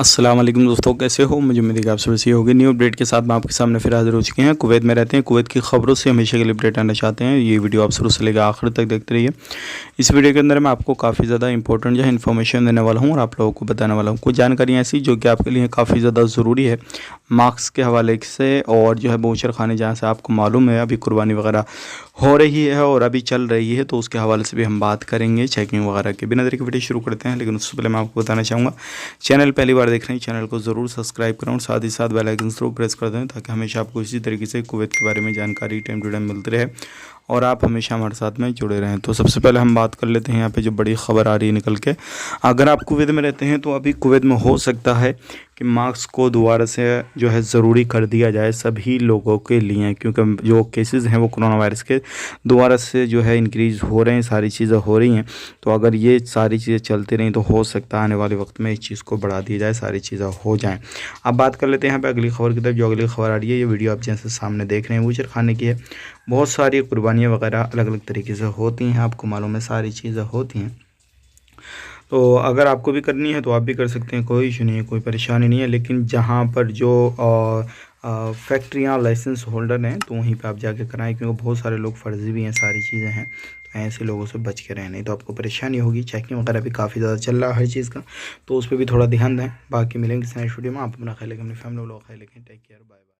अस्सलाम वालेकुम दोस्तों, कैसे हो? मुझे उम्मीद है कि आप सब सही होगी। न्यू अपडेट के साथ मैं आपके सामने फिर हाजिर हो चुके हैं। कुवैत में रहते हैं, कुवैत की खबरों से हमेशा के लिए अपडेट आना चाहते हैं। ये वीडियो आप शुरू से लेकर आखिर तक देखते रहिए। इस वीडियो के अंदर मैं आपको काफ़ी ज़्यादा इंपॉर्टेंट जो है इन्फॉर्मेशन देने वाला हूँ और आप लोगों को बताने वाला हूँ कुछ जानकारियाँ ऐसी जो कि आपके लिए काफ़ी ज़्यादा ज़रूरी है मार्क्स के हवाले से, और जो है बूचर खाने जहाँ से आपको मालूम है अभी कुर्बानी वगैरह हो रही है और अभी चल रही है, तो उसके हवाले से भी हम बात करेंगे चेकिंग वगैरह के। बिना देरी के वीडियो शुरू करते हैं, लेकिन उससे पहले मैं आपको बताना चाहूँगा, चैनल पहली बार देख रहे हैं चैनल को ज़रूर सब्सक्राइब करें और साथ ही साथ बेल आइकन ज़रूर प्रेस कर दें, ताकि हमेशा आपको इसी तरीके से कुवैत के बारे में जानकारी टाइम टू टाइम मिलती रहे और आप हमेशा हमारे साथ में जुड़े रहें। तो सबसे पहले हम बात कर लेते हैं यहाँ पे जो बड़ी खबर आ रही है निकल के। अगर आप कुवैत में रहते हैं तो अभी कुवैत में हो सकता है कि मार्क्स को दोबारा से जो है ज़रूरी कर दिया जाए सभी लोगों के लिए, क्योंकि जो केसेस हैं वो कोरोना वायरस के दोबारा से जो है इंक्रीज़ हो रहे हैं, सारी चीज़ें हो रही हैं। तो अगर ये सारी चीज़ें चलती रहीं तो हो सकता है आने वाले वक्त में इस चीज़ को बढ़ा दिया जाए, सारी चीज़ें हो जाएँ। अब बात कर लेते हैं यहाँ पे अगली खबर की तरफ। जो अगली खबर आ रही है, ये वीडियो आप जैसे सामने देख रहे हैं बूचर खाने की है। बहुत सारी कुर्बानियाँ वगैरह अलग अलग तरीके से होती हैं, आपको मालूम है सारी चीज़ें होती हैं। तो अगर आपको भी करनी है तो आप भी कर सकते हैं, कोई इशू नहीं है, कोई परेशानी नहीं है। लेकिन जहाँ पर जो फैक्ट्रियाँ लाइसेंस होल्डर हैं तो वहीं पे आप जाके कराएं, क्योंकि बहुत सारे लोग फर्जी भी हैं, सारी चीज़ें हैं। तो ऐसे लोगों से बच के रहें, नहीं तो आपको परेशानी होगी। चेकिंग वगैरह भी काफ़ी ज़्यादा चल रहा है हर चीज़ का, तो उस पर भी थोड़ा ध्यान दें। बाकी मिलेंगे नेक्स्ट वीडियो में। आप अपना ख्याल रखें, अपनी फैमिली वालों का ख्याल रखें। Take care, bye bye.